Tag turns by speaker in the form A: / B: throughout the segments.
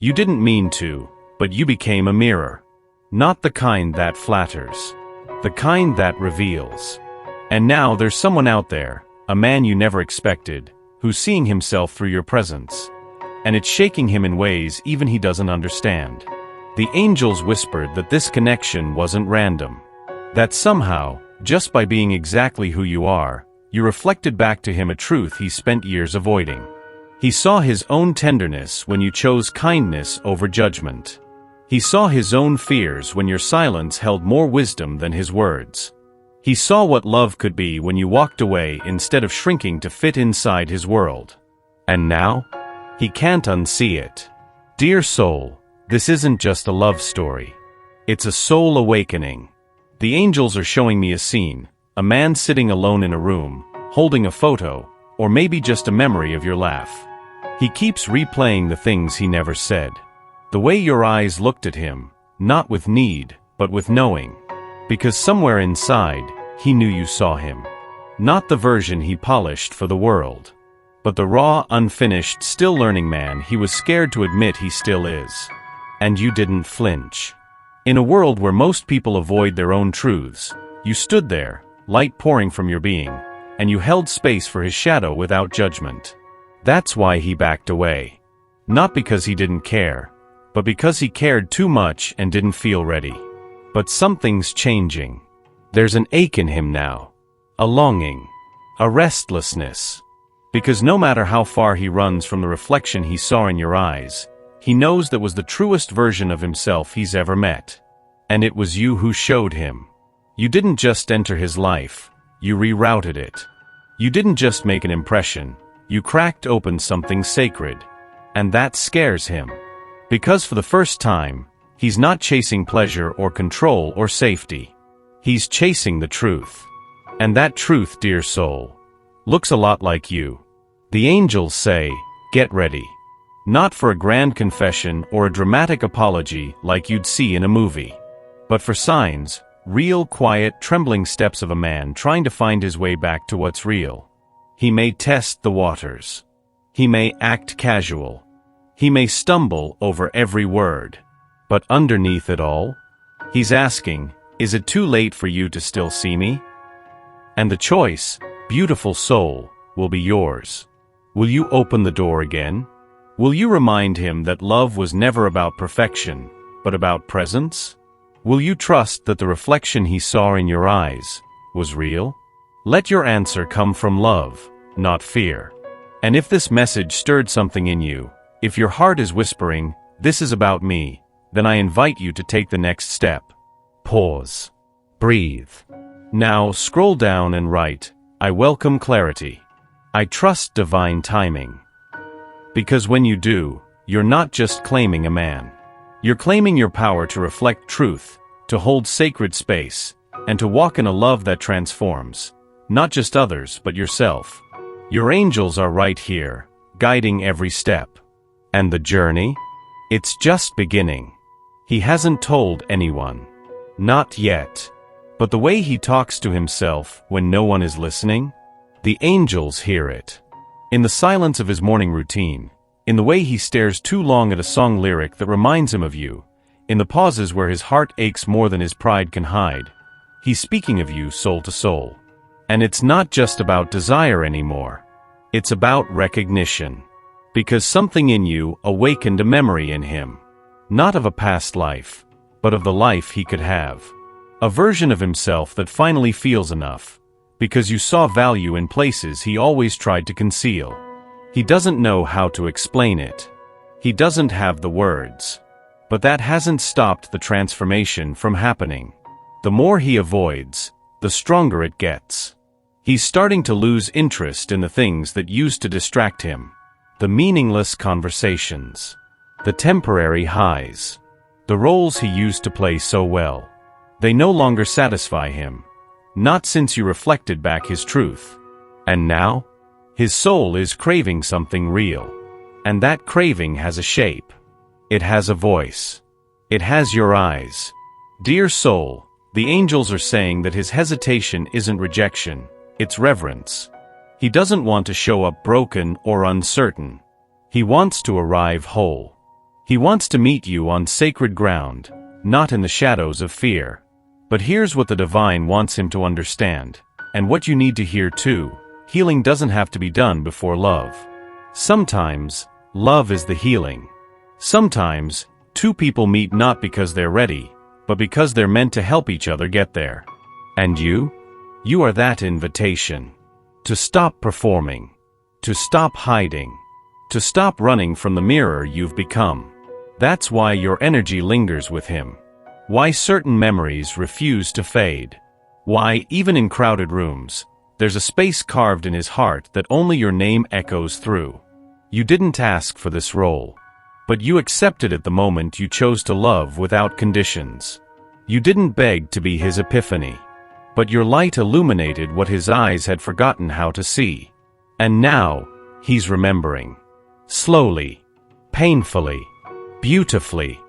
A: You didn't mean to, but you became a mirror. Not the kind that flatters. The kind that reveals. And now there's someone out there, a man you never expected, who's seeing himself through your presence. And it's shaking him in ways even he doesn't understand. The angels whispered that this connection wasn't random. That somehow, just by being exactly who you are, you reflected back to him a truth he spent years avoiding. He saw his own tenderness when you chose kindness over judgment. He saw his own fears when your silence held more wisdom than his words. He saw what love could be when you walked away instead of shrinking to fit inside his world. And now? He can't unsee it. Dear soul, this isn't just a love story. It's a soul awakening. The angels are showing me a scene, a man sitting alone in a room, holding a photo, or maybe just a memory of your laugh. He keeps replaying the things he never said. The way your eyes looked at him, not with need, but with knowing. Because somewhere inside, he knew you saw him. Not the version he polished for the world, but the raw, unfinished, still learning man he was scared to admit he still is. And you didn't flinch. In a world where most people avoid their own truths, you stood there, light pouring from your being, and you held space for his shadow without judgment. That's why he backed away. Not because he didn't care, but because he cared too much and didn't feel ready. But something's changing. There's an ache in him now. A longing. A restlessness. Because no matter how far he runs from the reflection he saw in your eyes, he knows that was the truest version of himself he's ever met. And it was you who showed him. You didn't just enter his life, you rerouted it. You didn't just make an impression, you cracked open something sacred. And that scares him. Because for the first time, he's not chasing pleasure or control or safety. He's chasing the truth. And that truth, dear soul, looks a lot like you. The angels say, get ready. Not for a grand confession or a dramatic apology like you'd see in a movie, but for signs, real, quiet, trembling steps of a man trying to find his way back to what's real. He may test the waters. He may act casual. He may stumble over every word. But underneath it all, he's asking, is it too late for you to still see me? And the choice, beautiful soul, will be yours. Will you open the door again? Will you remind him that love was never about perfection, but about presence? Will you trust that the reflection he saw in your eyes was real? Let your answer come from love, not fear. And if this message stirred something in you, if your heart is whispering, this is about me, then I invite you to take the next step. Pause. Breathe. Now scroll down and write, I welcome clarity. I trust divine timing. Because when you do, you're not just claiming a man. You're claiming your power to reflect truth, to hold sacred space, and to walk in a love that transforms, not just others but yourself. Your angels are right here, guiding every step. And the journey? It's just beginning. He hasn't told anyone. Not yet. But the way he talks to himself when no one is listening, the angels hear it. In the silence of his morning routine, in the way he stares too long at a song lyric that reminds him of you, in the pauses where his heart aches more than his pride can hide, he's speaking of you soul to soul. And it's not just about desire anymore. It's about recognition. Because something in you awakened a memory in him. Not of a past life, but of the life he could have. A version of himself that finally feels enough. Because you saw value in places he always tried to conceal. He doesn't know how to explain it. He doesn't have the words. But that hasn't stopped the transformation from happening. The more he avoids, the stronger it gets. He's starting to lose interest in the things that used to distract him. The meaningless conversations. The temporary highs. The roles he used to play so well. They no longer satisfy him. Not since you reflected back his truth. And now? His soul is craving something real. And that craving has a shape. It has a voice. It has your eyes. Dear soul, the angels are saying that his hesitation isn't rejection, it's reverence. He doesn't want to show up broken or uncertain. He wants to arrive whole. He wants to meet you on sacred ground, not in the shadows of fear. But here's what the divine wants him to understand, and what you need to hear too: healing doesn't have to be done before love. Sometimes, love is the healing. Sometimes, two people meet not because they're ready, but because they're meant to help each other get there. And you? You are that invitation. To stop performing. To stop hiding. To stop running from the mirror you've become. That's why your energy lingers with him. Why certain memories refuse to fade. Why, even in crowded rooms, there's a space carved in his heart that only your name echoes through. You didn't ask for this role, but you accepted it the moment you chose to love without conditions. You didn't beg to be his epiphany, but your light illuminated what his eyes had forgotten how to see. And now, he's remembering. Slowly, painfully, beautifully.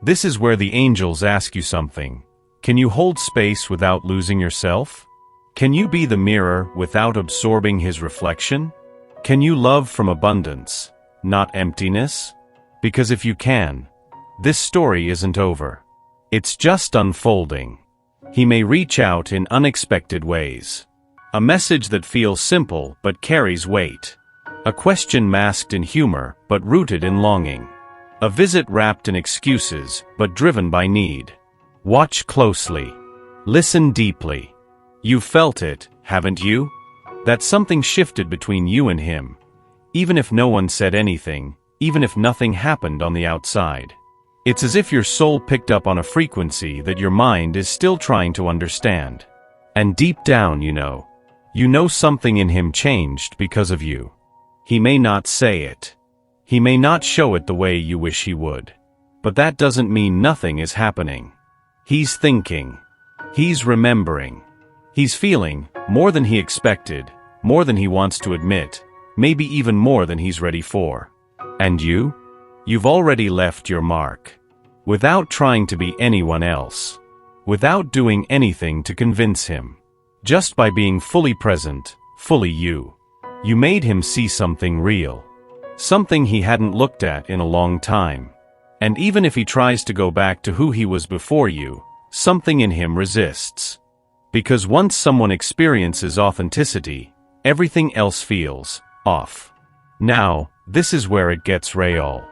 A: This is where the angels ask you something. Can you hold space without losing yourself? Can you be the mirror without absorbing his reflection? Can you love from abundance, not emptiness? Because if you can, this story isn't over. It's just unfolding. He may reach out in unexpected ways. A message that feels simple but carries weight. A question masked in humor but rooted in longing. A visit wrapped in excuses but driven by need. Watch closely. Listen deeply. You've felt it, haven't you? That something shifted between you and him, even if no one said anything, even if nothing happened on the outside. It's as if your soul picked up on a frequency that your mind is still trying to understand. And deep down, you know something in him changed because of you. He may not say it. He may not show it the way you wish he would. But that doesn't mean nothing is happening. He's thinking. He's remembering. He's feeling, more than he expected, more than he wants to admit, maybe even more than he's ready for. And you? You've already left your mark. Without trying to be anyone else. Without doing anything to convince him. Just by being fully present, fully you. You made him see something real. Something he hadn't looked at in a long time. And even if he tries to go back to who he was before you, something in him resists. Because once someone experiences authenticity, everything else feels off. Now, this is where it gets real.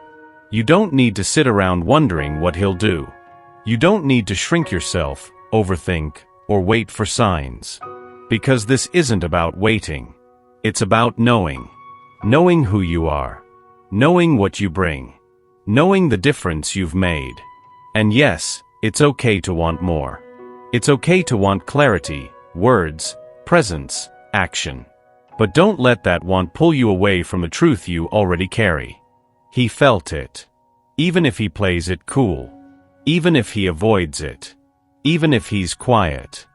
A: You don't need to sit around wondering what he'll do. You don't need to shrink yourself, overthink, or wait for signs. Because this isn't about waiting. It's about knowing. Knowing who you are. Knowing what you bring. Knowing the difference you've made. And yes, it's okay to want more. It's okay to want clarity, words, presence, action. But don't let that want pull you away from the truth you already carry. He felt it. Even if he plays it cool. Even if he avoids it. Even if he's quiet.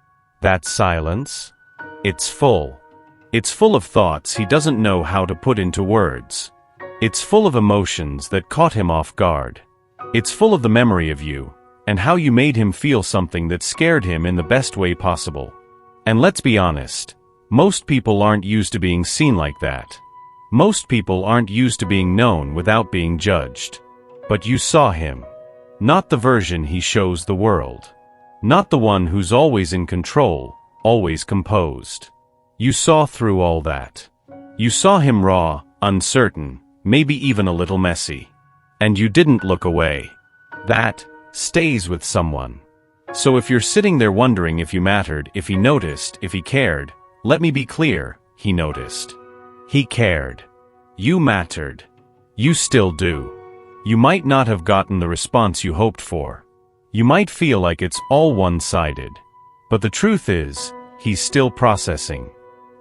A: That silence? It's full. It's full of thoughts he doesn't know how to put into words. It's full of emotions that caught him off guard. It's full of the memory of you, and how you made him feel something that scared him in the best way possible. And let's be honest, most people aren't used to being seen like that. Most people aren't used to being known without being judged. But you saw him. Not the version he shows the world. Not the one who's always in control, always composed. You saw through all that. You saw him raw, uncertain, maybe even a little messy. And you didn't look away. That stays with someone. So if you're sitting there wondering if you mattered, if he noticed, if he cared, let me be clear, he noticed. He cared. You mattered. You still do. You might not have gotten the response you hoped for. You might feel like it's all one-sided. But the truth is, he's still processing.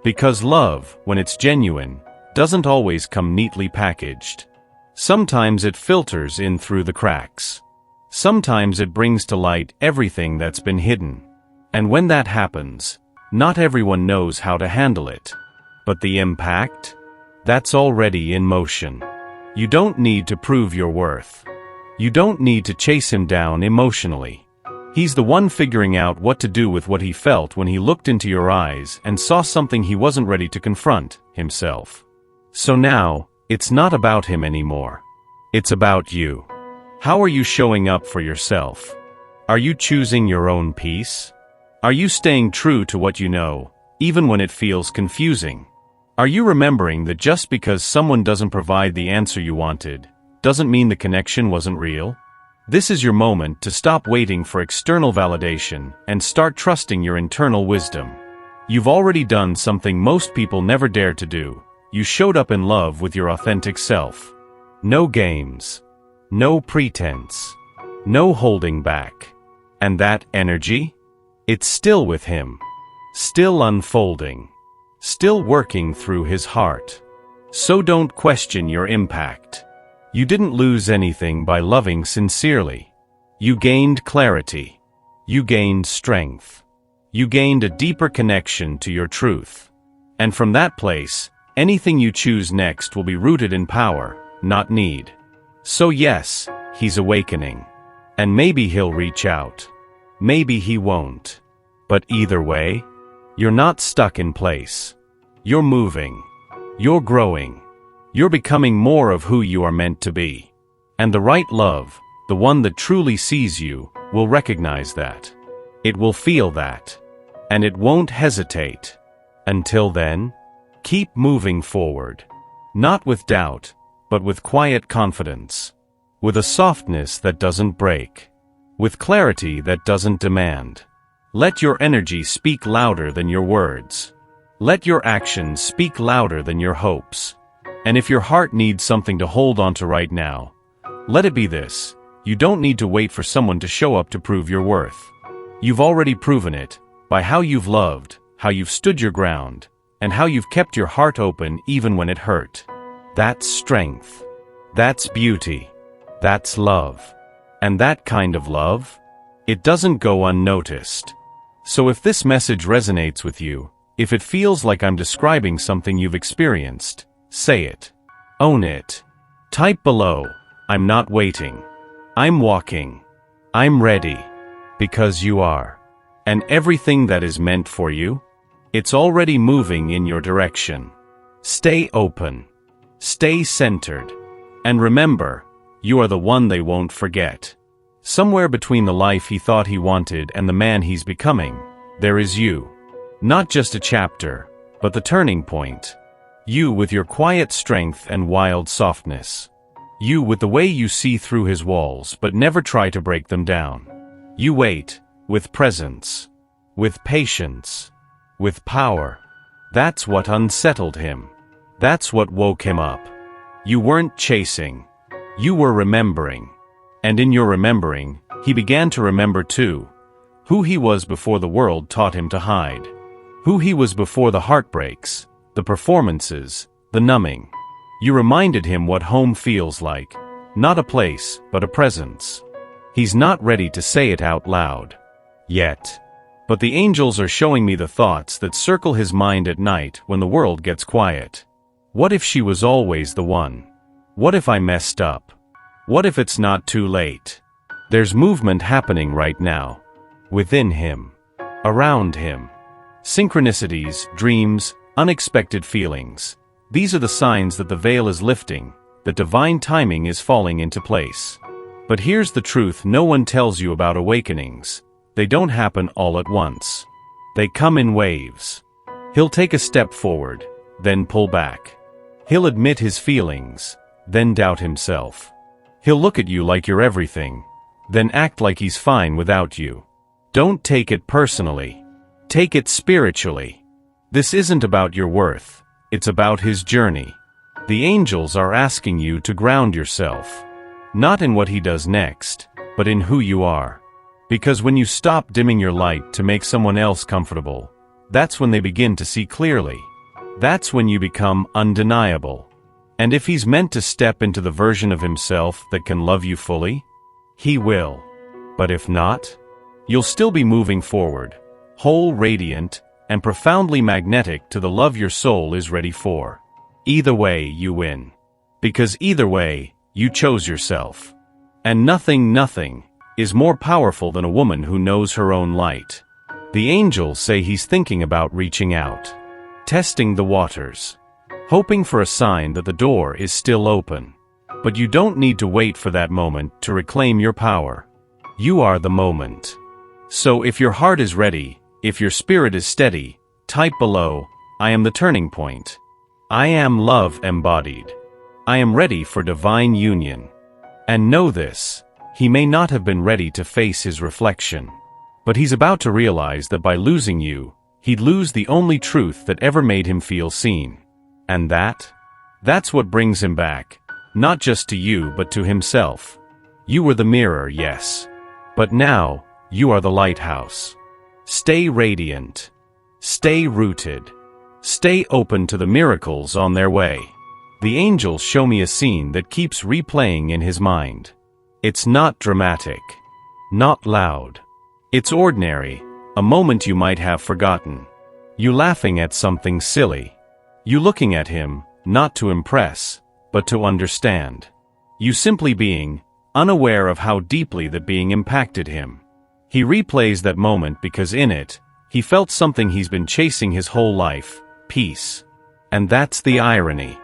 A: Because love, when it's genuine, doesn't always come neatly packaged. Sometimes it filters in through the cracks. Sometimes it brings to light everything that's been hidden. And when that happens, not everyone knows how to handle it. But the impact? That's already in motion. You don't need to prove your worth. You don't need to chase him down emotionally. He's the one figuring out what to do with what he felt when he looked into your eyes and saw something he wasn't ready to confront, himself. So now, it's not about him anymore. It's about you. How are you showing up for yourself? Are you choosing your own peace? Are you staying true to what you know, even when it feels confusing? Are you remembering that just because someone doesn't provide the answer you wanted, doesn't mean the connection wasn't real? This is your moment to stop waiting for external validation and start trusting your internal wisdom. You've already done something most people never dare to do. You showed up in love with your authentic self. No games. No pretense. No holding back. And that energy? It's still with him. Still unfolding. Still working through his heart. So don't question your impact. You didn't lose anything by loving sincerely. You gained clarity. You gained strength. You gained a deeper connection to your truth. And from that place, anything you choose next will be rooted in power, not need. So yes, he's awakening. And maybe he'll reach out. Maybe he won't. But either way, you're not stuck in place. You're moving. You're growing. You're becoming more of who you are meant to be. And the right love, the one that truly sees you, will recognize that. It will feel that. And it won't hesitate. Until then, keep moving forward. Not with doubt, but with quiet confidence. With a softness that doesn't break. With clarity that doesn't demand. Let your energy speak louder than your words. Let your actions speak louder than your hopes. And if your heart needs something to hold on to right now, let it be this. You don't need to wait for someone to show up to prove your worth. You've already proven it, by how you've loved, how you've stood your ground, and how you've kept your heart open even when it hurt. That's strength. That's beauty. That's love. And that kind of love, it doesn't go unnoticed. So if this message resonates with you, if it feels like I'm describing something you've experienced, say it. Own it. Type below, I'm not waiting. I'm walking. I'm ready. Because you are. And everything that is meant for you, it's already moving in your direction. Stay open. Stay centered. And remember, you are the one they won't forget. Somewhere between the life he thought he wanted and the man he's becoming, there is you. Not just a chapter, but the turning point. You with your quiet strength and wild softness. You with the way you see through his walls but never try to break them down. You wait, with presence, with patience, with power. That's what unsettled him. That's what woke him up. You weren't chasing. You were remembering. And in your remembering, he began to remember too. Who he was before the world taught him to hide. Who he was before the heartbreaks, the performances, the numbing. You reminded him what home feels like. Not a place, but a presence. He's not ready to say it out loud. Yet. But the angels are showing me the thoughts that circle his mind at night when the world gets quiet. What if she was always the one? What if I messed up? What if it's not too late? There's movement happening right now. Within him. Around him. Synchronicities, dreams, unexpected feelings. These are the signs that the veil is lifting, that divine timing is falling into place. But here's the truth no one tells you about awakenings. They don't happen all at once. They come in waves. He'll take a step forward, then pull back. He'll admit his feelings, then doubt himself. He'll look at you like you're everything, then act like he's fine without you. Don't take it personally. Take it spiritually. This isn't about your worth. It's about his journey. The angels are asking you to ground yourself. Not in what he does next, but in who you are. Because when you stop dimming your light to make someone else comfortable, that's when they begin to see clearly. That's when you become undeniable. And if he's meant to step into the version of himself that can love you fully, he will. But if not, you'll still be moving forward, whole, radiant, and profoundly magnetic to the love your soul is ready for. Either way, you win. Because either way, you chose yourself. And nothing is more powerful than a woman who knows her own light. The angels say he's thinking about reaching out. Testing the waters. Hoping for a sign that the door is still open. But you don't need to wait for that moment to reclaim your power. You are the moment. So if your heart is ready, if your spirit is steady, type below, I am the turning point. I am love embodied. I am ready for divine union. And know this, he may not have been ready to face his reflection. But he's about to realize that by losing you, he'd lose the only truth that ever made him feel seen. And that's what brings him back, not just to you but to himself. You were the mirror, yes. But now, you are the lighthouse. Stay radiant. Stay rooted. Stay open to the miracles on their way. The angels show me a scene that keeps replaying in his mind. It's not dramatic. Not loud. It's ordinary, a moment you might have forgotten. You laughing at something silly. You looking at him, not to impress, but to understand. You simply being, unaware of how deeply that being impacted him. He replays that moment because in it, he felt something he's been chasing his whole life, peace. And that's the irony.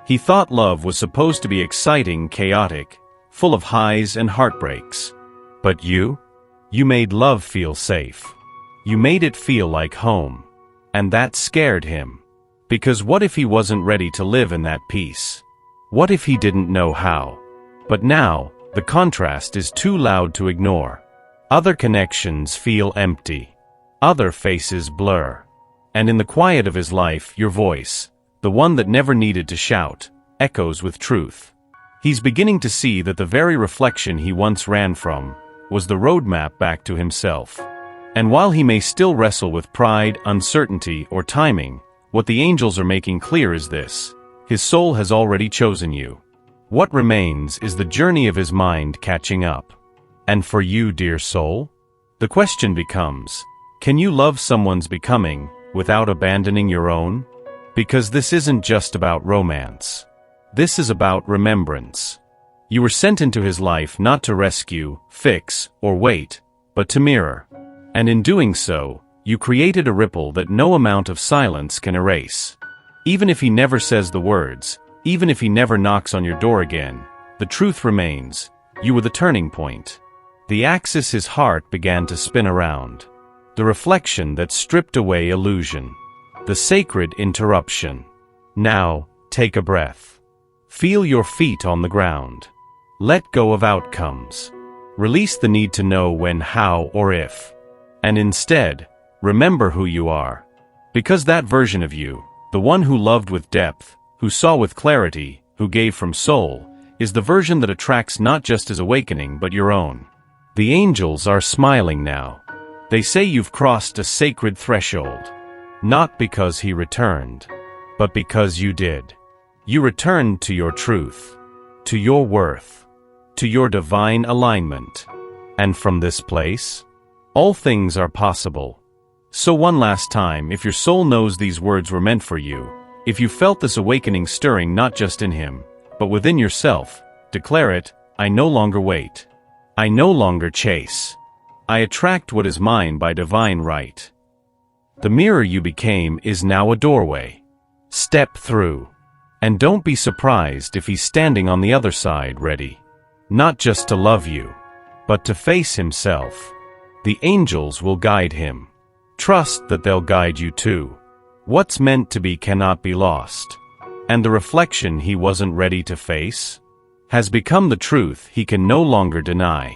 A: He thought love was supposed to be exciting, chaotic, full of highs and heartbreaks. But you made love feel safe. You made it feel like home. And that scared him. Because what if he wasn't ready to live in that peace? What if he didn't know how? But now, the contrast is too loud to ignore. Other connections feel empty. Other faces blur. And in the quiet of his life, your voice, the one that never needed to shout, echoes with truth. He's beginning to see that the very reflection he once ran from was the roadmap back to himself. And while he may still wrestle with pride, uncertainty, or timing, what the angels are making clear is this: his soul has already chosen you. What remains is the journey of his mind catching up. And for you, dear soul, the question becomes, can you love someone's becoming without abandoning your own? Because this isn't just about romance. This is about remembrance. You were sent into his life not to rescue, fix, or wait, but to mirror. And in doing so, you created a ripple that no amount of silence can erase. Even if he never says the words, even if he never knocks on your door again, the truth remains: you were the turning point. The axis his heart began to spin around. The reflection that stripped away illusion. The sacred interruption. Now, take a breath. Feel your feet on the ground. Let go of outcomes. Release the need to know when, how, or if. And instead, remember who you are. Because that version of you, the one who loved with depth, who saw with clarity, who gave from soul, is the version that attracts not just his awakening but your own. The angels are smiling now. They say you've crossed a sacred threshold. Not because he returned, but because you did. You returned to your truth, to your worth, to your divine alignment. And from this place, all things are possible. So one last time, if your soul knows these words were meant for you, if you felt this awakening stirring not just in him, but within yourself, declare it: I no longer wait. I no longer chase. I attract what is mine by divine right. The mirror you became is now a doorway. Step through. And don't be surprised if he's standing on the other side, ready. Not just to love you, but to face himself. The angels will guide him. Trust that they'll guide you too. What's meant to be cannot be lost. And the reflection he wasn't ready to face has become the truth he can no longer deny.